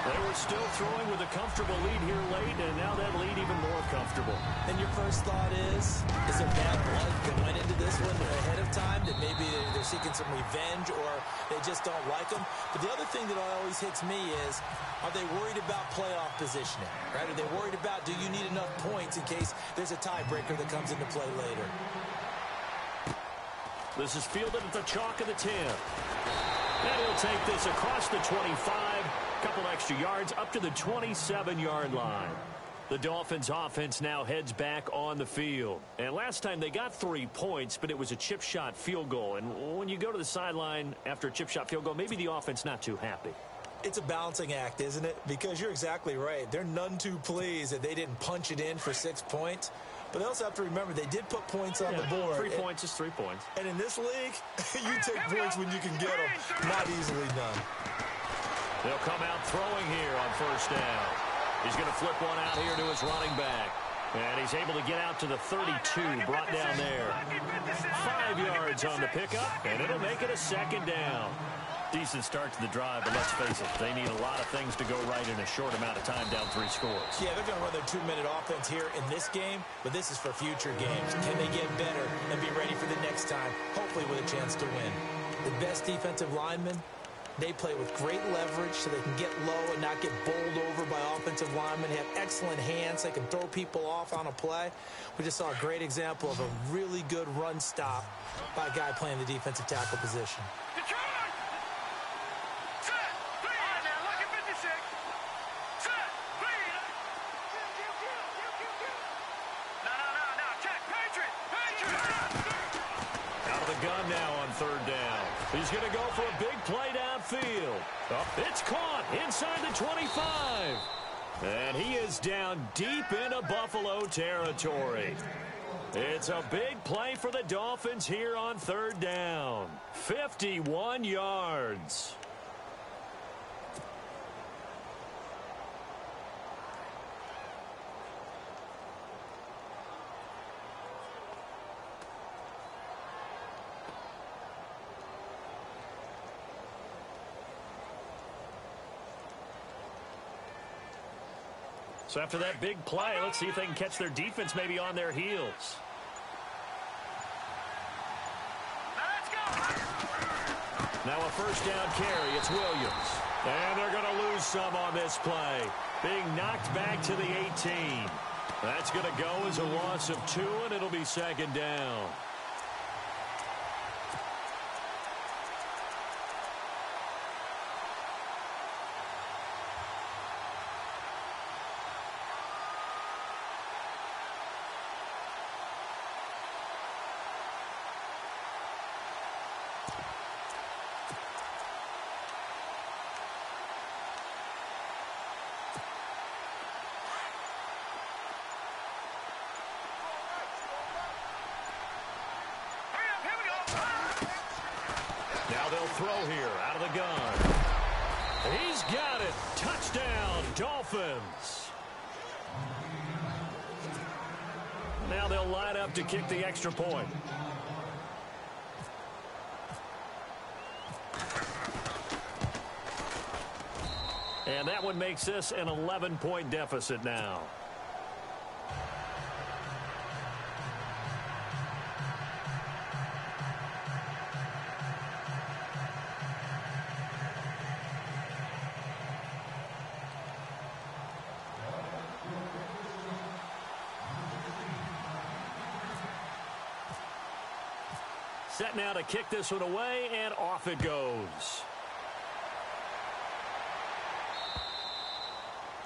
[SPEAKER 5] They were still throwing with a comfortable lead here late, and now that lead even more comfortable.
[SPEAKER 3] And your first thought is there bad blood that went into this one ahead of time, that maybe they're seeking some revenge or they just don't like them? But the other thing that always hits me is, are they worried about playoff positioning? Right? Are they worried about, do you need enough points in case there's a tiebreaker that comes into play later?
[SPEAKER 5] This is fielded at the chalk of the 10. And he'll take this across the 25. Couple extra yards up to the 27-yard line. The Dolphins offense now heads back on the field. And last time they got 3 points, but it was a chip shot field goal. And when you go to the sideline after a chip shot field goal, maybe the offense not too happy.
[SPEAKER 3] It's a balancing act, isn't it? Because you're exactly right. They're none too pleased that they didn't punch it in for 6 points. But they also have to remember they did put points on the board.
[SPEAKER 5] 3 points is 3 points.
[SPEAKER 3] And in this league, you take points when you can get them. Not easily done.
[SPEAKER 5] They'll come out throwing here on 1st down. He's going to flip one out here to his running back. And he's able to get out to the 32, brought down there. 5 yards on the pickup, and it'll make it a 2nd down. Decent start to the drive, but let's face it, they need a lot of things to go right in a short amount of time, down 3 scores.
[SPEAKER 3] Yeah, they're going to run their 2-minute offense here in this game, but this is for future games. Can they get better and be ready for the next time, hopefully with a chance to win? The best defensive linemen, They play with great leverage so they can get low and not get bowled over by offensive linemen. They have excellent hands. They can throw people off on a play. We just saw a great example of a really good run stop by a guy playing the defensive tackle position.
[SPEAKER 2] Gun now on third down. He's going to go for a big play downfield. It's caught inside the 25. And he is down deep into Buffalo territory. It's a big play for the Dolphins here on third down. 51 yards. So after that big play, let's see if they can catch their defense maybe on their heels. Now a first down carry. It's Williams. And they're going to lose some on this play. Being knocked back to the 18. That's going to go as a loss of 2, and it'll be second down. Now they'll throw here out of the gun. He's got it. Touchdown, Dolphins. Now they'll line up to kick the extra point. And that one makes this an 11-point deficit now. Set now to kick this one away, and off it goes.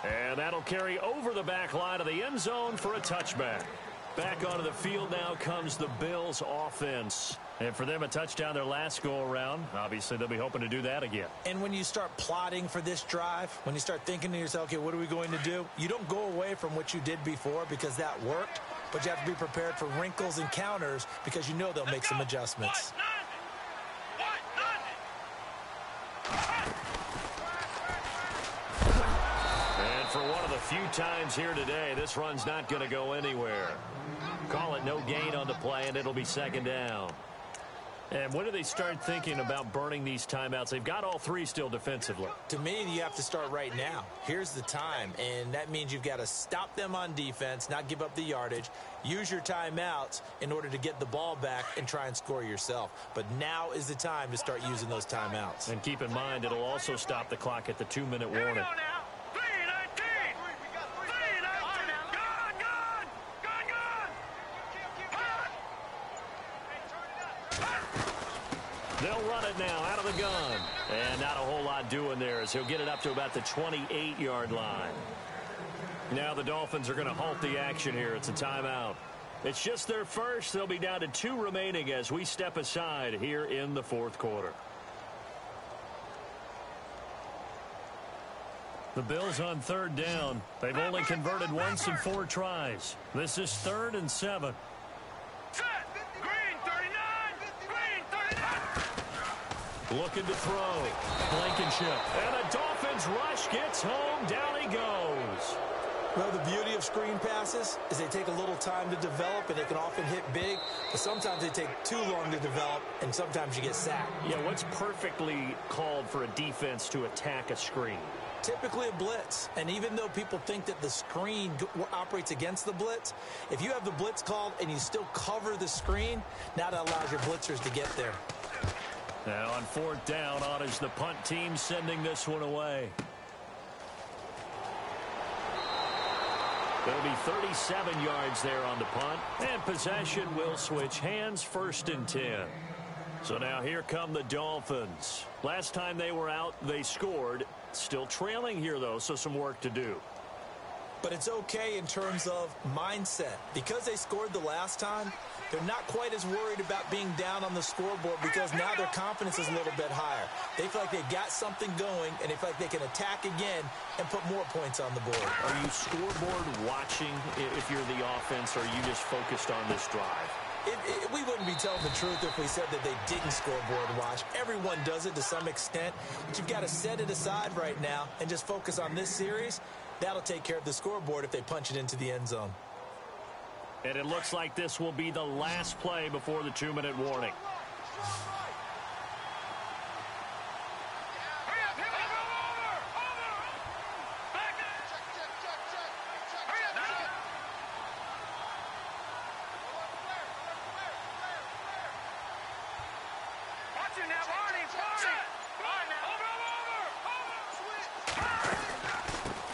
[SPEAKER 2] And that'll carry over the back line of the end zone for a touchback. Back onto the field now comes the Bills offense. And for them, a touchdown their last go-around. Obviously, they'll be hoping to do that again.
[SPEAKER 3] And when you start plotting for this drive, when you start thinking to yourself, okay, what are we going to do? You don't go away from what you did before because that worked. But you have to be prepared for wrinkles and counters because you know they'll make some adjustments.
[SPEAKER 2] And for one of the few times here today, this run's not going to go anywhere. Call it no gain on the play, and it'll be second down. And when do they start thinking about burning these timeouts? They've got all three still defensively.
[SPEAKER 3] To me, you have to start right now. Here's the time, and that means you've got to stop them on defense, not give up the yardage, use your timeouts in order to get the ball back and try and score yourself. But now is the time to start using those timeouts.
[SPEAKER 2] And keep in mind, it'll also stop the clock at the 2-minute warning. They'll run it now out of the gun. And not a whole lot doing there as he'll get it up to about the 28-yard line. Now the Dolphins are going to halt the action here. It's a timeout. It's just their first. They'll be down to 2 remaining as we step aside here in the fourth quarter. The Bills on third down. They've only converted once in 4 tries. This is 3rd and 7. Looking to throw. Blankenship. And the Dolphins rush gets home. Down he goes.
[SPEAKER 3] Well, the beauty of screen passes is they take a little time to develop, and they can often hit big, but sometimes they take too long to develop, and sometimes you get sacked.
[SPEAKER 2] Yeah, what's perfectly called for a defense to attack a screen?
[SPEAKER 3] Typically a blitz, and even though people think that the screen operates against the blitz, if you have the blitz called and you still cover the screen, now that allows your blitzers to get there.
[SPEAKER 2] Now on fourth down, on is the punt team sending this one away. There'll be 37 yards there on the punt, and possession will switch hands, 1st and 10. So now here come the Dolphins. Last time they were out, they scored. Still trailing here, though, so some work to do.
[SPEAKER 3] But it's okay in terms of mindset. Because they scored the last time, they're not quite as worried about being down on the scoreboard because now their confidence is a little bit higher. They feel like they've got something going, and they feel like they can attack again and put more points on the board.
[SPEAKER 2] Are you scoreboard watching if you're the offense, or are you just focused on this drive?
[SPEAKER 3] We wouldn't be telling the truth if we said that they didn't scoreboard watch. Everyone does it to some extent, but you've got to set it aside right now and just focus on this series. That'll take care of the scoreboard if they punch it into the end zone.
[SPEAKER 2] And it looks like this will be the last play before the 2-minute warning.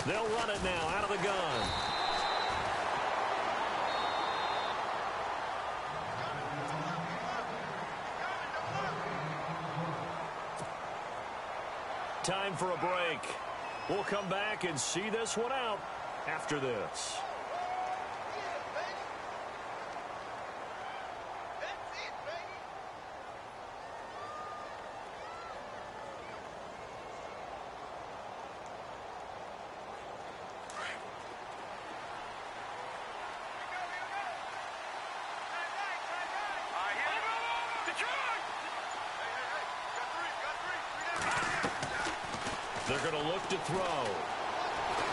[SPEAKER 2] They'll run it now out of the gun. Time for a break. We'll come back and see this one out after this. They're going to look to throw.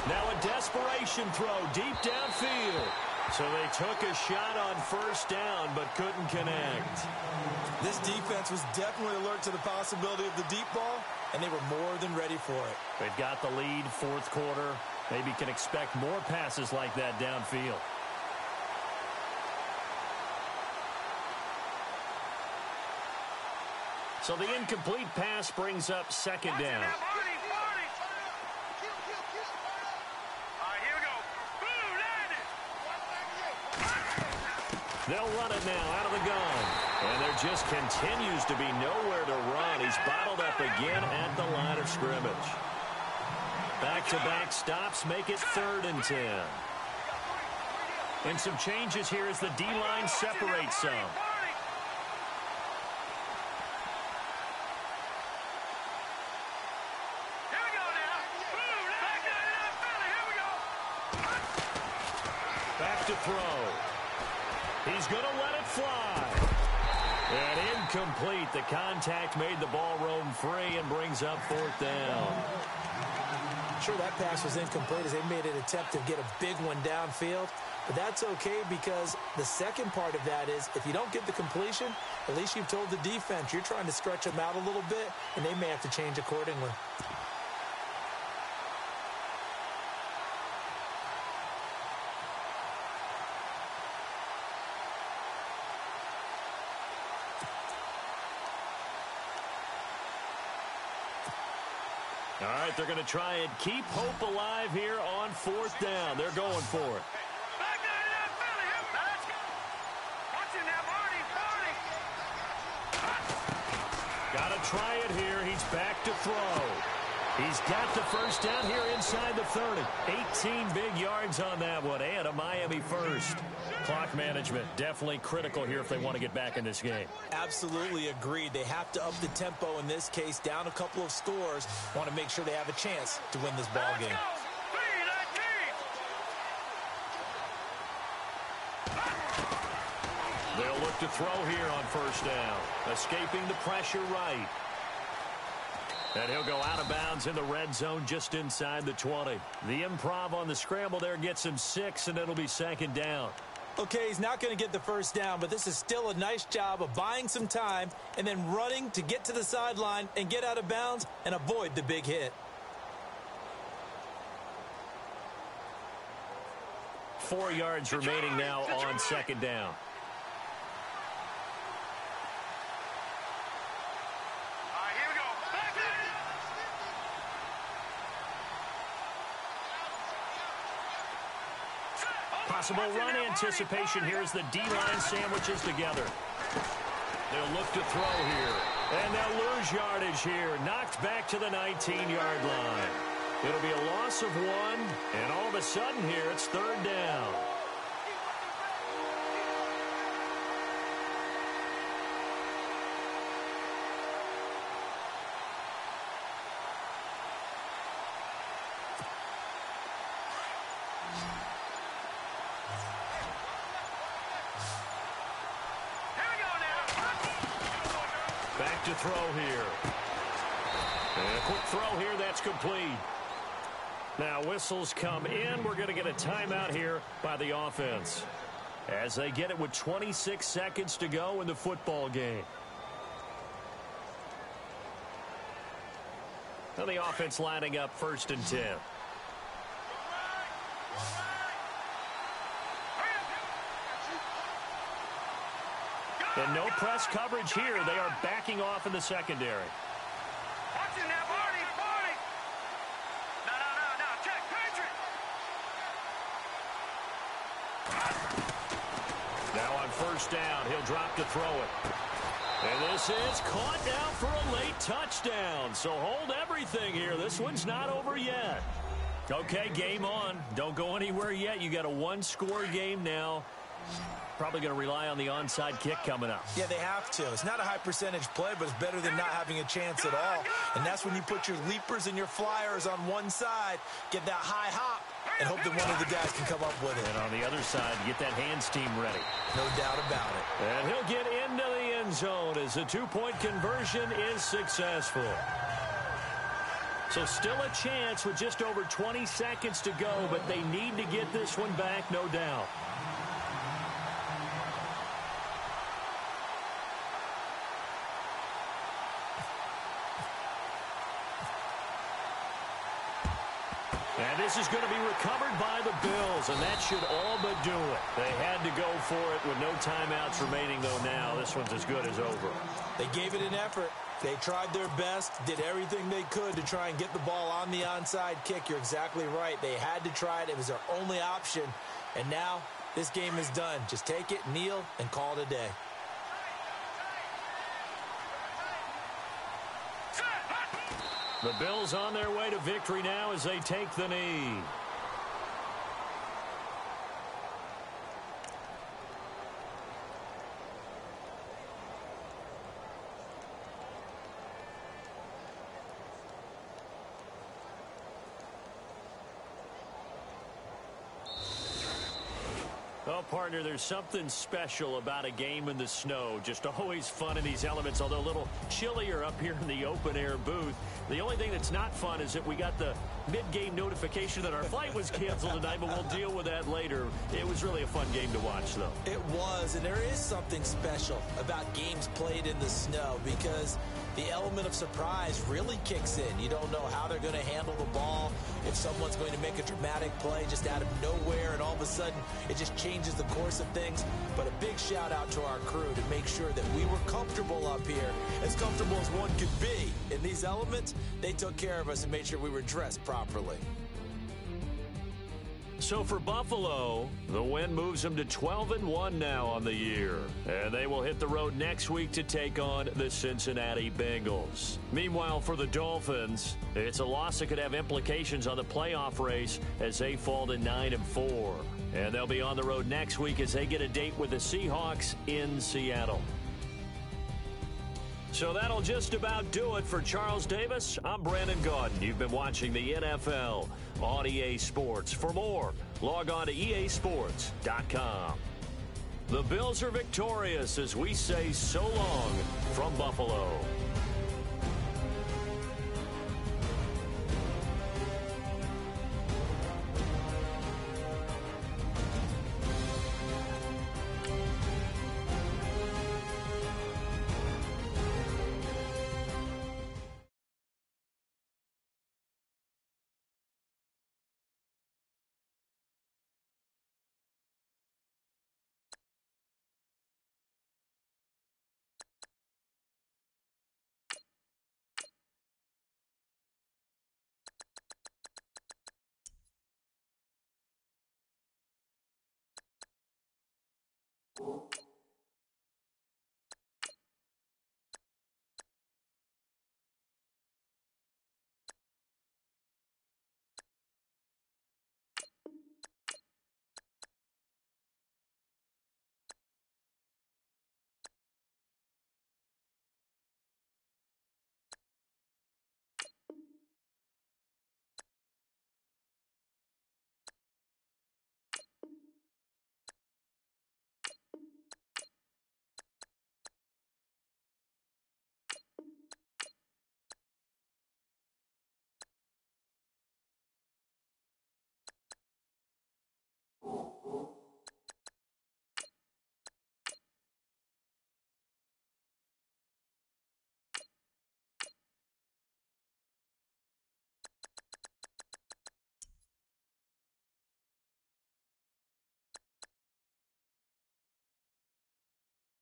[SPEAKER 2] Now a desperation throw deep downfield. So they took a shot on 1st down but couldn't connect.
[SPEAKER 3] This defense was definitely alert to the possibility of the deep ball, and they were more than ready for it.
[SPEAKER 2] They've got the lead, 4th quarter. Maybe can expect more passes like that downfield. So the incomplete pass brings up 2nd down. They'll run it now out of the gun. And there just continues to be nowhere to run. He's bottled up again at the line of scrimmage. Back-to-back stops make it 3rd and 10. And some changes here as the D-line separates some. Back to throw. He's going to let it fly. And incomplete. The contact made the ball roam free and brings up 4th down.
[SPEAKER 3] Sure, that pass was incomplete as they made an attempt to get a big one downfield. But that's okay because the second part of that is if you don't get the completion, at least you've told the defense you're trying to stretch them out a little bit, and they may have to change accordingly.
[SPEAKER 2] All right, they're going to try and keep hope alive here on 4th down. They're going for it. Got to try it here. He's back to throw. He's got the 1st down here inside the 30. 18 big yards on that one, and a Miami first. Clock management definitely critical here if they want to get back in this game.
[SPEAKER 3] Absolutely agreed. They have to up the tempo in this case, down a couple of scores. Want to make sure they have a chance to win this ball game.
[SPEAKER 2] They'll look to throw here on 1st down. Escaping the pressure right. And he'll go out of bounds in the red zone just inside the 20. The improv on the scramble there gets him 6, and it'll be 2nd down.
[SPEAKER 3] Okay, he's not going to get the 1st down, but this is still a nice job of buying some time and then running to get to the sideline and get out of bounds and avoid the big hit.
[SPEAKER 2] 4 yards remaining now on 2nd down. Possible run anticipation here as the D-line sandwiches together. They'll look to throw here. And they'll lose yardage here. Knocked back to the 19-yard line. It'll be a loss of 1. And all of a sudden here, it's third down. Back to throw here. And a quick throw here, that's complete. Now whistles come in. We're going to get a timeout here by the offense as they get it with 26 seconds to go in the football game. Now the offense lining up 1st and 10. And no press coverage here. They are backing off in the secondary.
[SPEAKER 4] Watch it now, Barney, Barney. No, check, Patriot.
[SPEAKER 2] Now on 1st down, he'll drop to throw it. And this is caught down for a late touchdown. So hold everything here. This one's not over yet. Okay, game on. Don't go anywhere yet. You got a 1-score game now. Probably going to rely on the onside kick coming up.
[SPEAKER 3] Yeah, they have to. It's not a high percentage play, but it's better than not having a chance at all. And that's when you put your leapers and your flyers on one side, get that high hop, and hope that one of the guys can come up with it.
[SPEAKER 2] And on the other side, get that hands team ready.
[SPEAKER 3] No doubt about it.
[SPEAKER 2] And he'll get into the end zone as the 2-point conversion is successful. So still a chance with just over 20 seconds to go, but they need to get this one back, no doubt. And this is going to be recovered by the Bills, and that should all but do it. They had to go for it with no timeouts remaining, though now this one's as good as over.
[SPEAKER 3] They gave it an effort. They tried their best, did everything they could to try and get the ball on the onside kick. You're exactly right. They had to try it. It was their only option. And now this game is done. Just take it, kneel, and call it a day.
[SPEAKER 2] The Bills on their way to victory now as they take the knee. Well, partner, there's something special about a game in the snow. Just always fun in these elements, although a little chillier up here in the open-air booth. The only thing that's not fun is that we got the mid-game notification that our flight was canceled tonight, but we'll deal with that later. It was really a fun game to watch, though.
[SPEAKER 3] It was, and there is something special about games played in the snow because the element of surprise really kicks in. You don't know how they're going to handle the ball, if someone's going to make a dramatic play just out of nowhere, and all of a sudden it just changes the course of things. But a big shout out to our crew to make sure that we were comfortable up here, as comfortable as one could be. In these elements, they took care of us and made sure we were dressed properly.
[SPEAKER 2] So for Buffalo, the win moves them to 12-1 now on the year. And they will hit the road next week to take on the Cincinnati Bengals. Meanwhile, for the Dolphins, it's a loss that could have implications on the playoff race as they fall to 9-4. And they'll be on the road next week as they get a date with the Seahawks in Seattle. So that'll just about do it for Charles Davis. I'm Brandon Gaudin. You've been watching the NFL on EA Sports. For more, log on to easports.com. The Bills are victorious as we say so long from Buffalo.